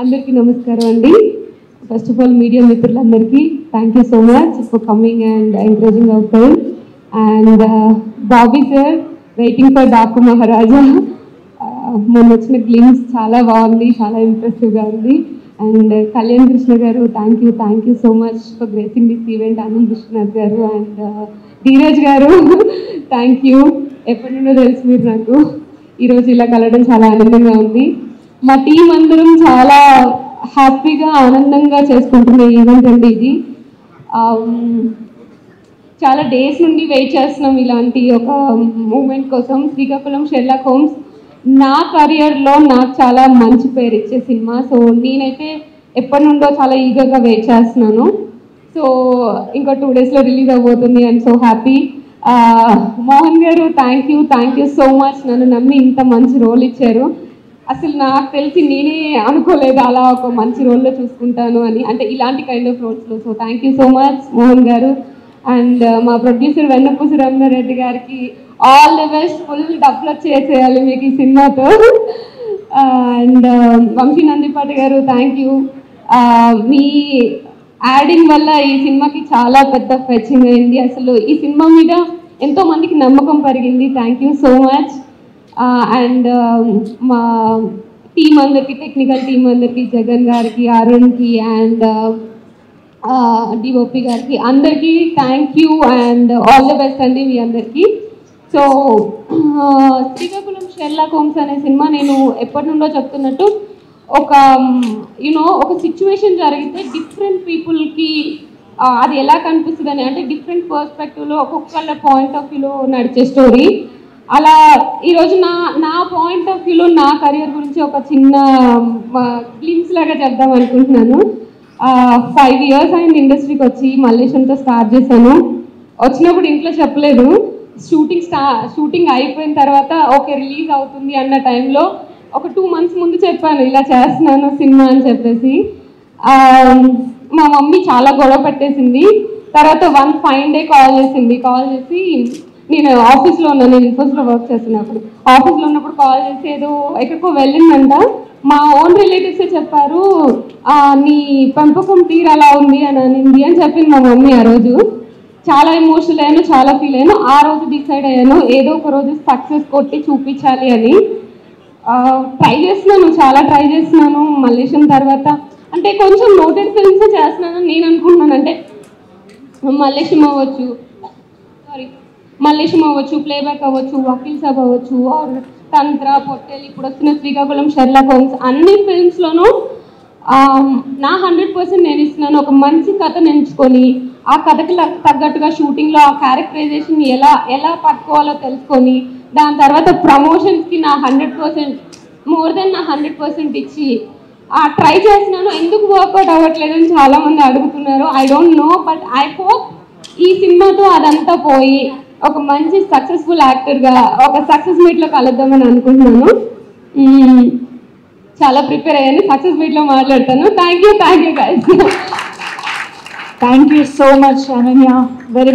అందరికీ నమస్కారం అండి. ఫస్ట్ ఆఫ్ ఆల్ మీడియా మిత్రులందరికీ thank you so much for coming and encouraging our film. And Bobby sir, waiting for Daaku Maharaja. మొన్న వచ్చిన గ్లిమ్స్ చాలా బాగుంది, చాలా ఇంప్రెసివ్గా ఉంది. And Kalyan Krishna garu, thank you so much for gracing this event. Anant Vishwanath garu and Dheeraj గారు, థ్యాంక్ యూ. ఎప్పటి నుండో తెలుసు మీరు నాకు. ఈరోజు ఇలా కలవడం చాలా ఆనందంగా ఉంది. మా టీం అందరం చాలా హ్యాపీగా ఆనందంగా చేసుకుంటున్న ఈవెంట్ అండి ఇది. చాలా డేస్ నుండి వెయిట్ చేస్తున్నాం ఇలాంటి ఒక మూమెంట్ కోసం. శ్రీకాకుళం షెర్లాక్ హోమ్స్ నా కెరియర్లో నాకు చాలా మంచి పేరు ఇచ్చే సినిమా. సో నేనైతే ఎప్పటి నుండో చాలా ఈగర్గా వెయిట్ చేస్తున్నాను. సో ఇంకా 2 daysలో రిలీజ్ అవబోతుంది. I'm so happy. Mohan garu, thank you so much. నన్ను నమ్మి ఇంత మంచి రోల్ ఇచ్చారు. అసలు నాకు తెలిసి నేనే అనుకోలేదు అలా ఒక మంచి రోల్లో చూసుకుంటాను అని, అంటే ఇలాంటి కైండ్ ఆఫ్ రోల్స్లో. So thank you so much Mohan garu. And మా ప్రొడ్యూసర్ వెన్నపూసి రమణారెడ్డి గారికి ఆల్ ది బెస్ట్. ఫుల్ డబ్బులు చేసేయాలి మీకు ఈ సినిమాతో. అండ్ వంశీ నందిపాటి గారు, థ్యాంక్ యూ. మీ యాడింగ్ వల్ల ఈ సినిమాకి చాలా పెద్ద ఫెచింగ్ అయింది. అసలు ఈ సినిమా మీద ఎంతో మందికి నమ్మకం పెరిగింది. Thank you so much. And మా టీం అందరికీ, టెక్నికల్ టీం అందరికీ, జగన్ గారికి, అరుణ్కి అండ్ డిఓపి గారికి అందరికీ thank you and all the best అండి మీ అందరికీ. సో శ్రీకాకుళం షెర్లాక్ హోమ్స్ అనే సినిమా నేను ఎప్పటి నుండో చెప్తున్నట్టు ఒక ఒక సిచ్యువేషన్ జరిగితే డిఫరెంట్ పీపుల్కి అది ఎలా కనిపిస్తుంది అని, అంటే డిఫరెంట్ పర్స్పెక్టివ్లో ఒక్కొక్కళ్ళ పాయింట్ ఆఫ్ వ్యూలో నడిచే స్టోరీ. అలా ఈరోజు నా పాయింట్ ఆఫ్ వ్యూలో నా కెరియర్ గురించి ఒక చిన్న గ్లిమ్స్ లాగా చెప్దాం అనుకుంటున్నాను. 5 years అయింది ఇండస్ట్రీకి వచ్చి. మల్లేశంతో స్టార్ట్ చేశాను. వచ్చినప్పుడు ఇంట్లో చెప్పలేదు. షూటింగ్ అయిపోయిన తర్వాత ఓకే రిలీజ్ అవుతుంది అన్న టైంలో ఒక 2 months ముందు చెప్పాను ఇలా చేస్తున్నాను సినిమా అని చెప్పేసి. మా మమ్మీ చాలా గొడవ పెట్టేసింది. తర్వాత one fine day కాల్ చేసి నేను ఆఫీస్లో ఉన్నాను, నేను ఇన్ఫోస్లో వర్క్ చేస్తున్నప్పుడు. ఆఫీస్లో ఉన్నప్పుడు కాల్ చేసి ఏదో ఎక్కడికో వెళ్ళిందంట. మా ఓన్ రిలేటివ్సే చెప్పారు, నీ పెంపకం తీరు అలా ఉంది అని అనింది అని చెప్పింది మా మమ్మీ. ఆ రోజు చాలా ఎమోషనల్ అయ్యాను, చాలా ఫీల్ అయ్యాను. ఆ రోజు డిసైడ్ అయ్యాను ఏదో ఒక రోజు సక్సెస్ కొట్టి చూపించాలి అని. చాలా ట్రై చేస్తున్నాను. మల్లేశం తర్వాత అంటే కొంచెం నోటెడ్ ఫిల్మ్సే చేస్తున్నాను నేను అనుకుంటున్నాను. అంటే మల్లేశం అవ్వచ్చు, ప్లేబ్యాక్ అవ్వచ్చు, వకీల్ సాబ్ అవ్వచ్చు, ఆర్ తంత్ర, పొట్టేలు, ఇప్పుడు వస్తున్న శ్రీకాకుళం షెర్లాక్ హోమ్స్, అన్ని ఫిల్మ్స్లోనూ నా 100% నేను ఇస్తున్నాను. ఒక మంచి కథను ఎంచుకొని ఆ కథకి తగ్గట్టుగా షూటింగ్లో ఆ క్యారెక్టరైజేషన్ ఎలా పట్టుకోవాలో తెలుసుకొని దాని తర్వాత ప్రమోషన్స్కి నా 100% మోర్ దెన్ నా 100% ఇచ్చి ట్రై చేస్తున్నాను. ఎందుకు వర్కౌట్ అవ్వట్లేదని చాలామంది అడుగుతున్నారు. I don't know, but I hope ఈ సినిమాతో అదంతా పోయి ఒక మంచి సక్సెస్ఫుల్ యాక్టర్గా ఒక సక్సెస్ మీట్లో కలుద్దామని అనుకుంటున్నాను. చాలా ప్రిపేర్ అయ్యాను. సక్సెస్ మీట్లో మాట్లాడతాను. Thank you guys. Thank you so much Ananya. Very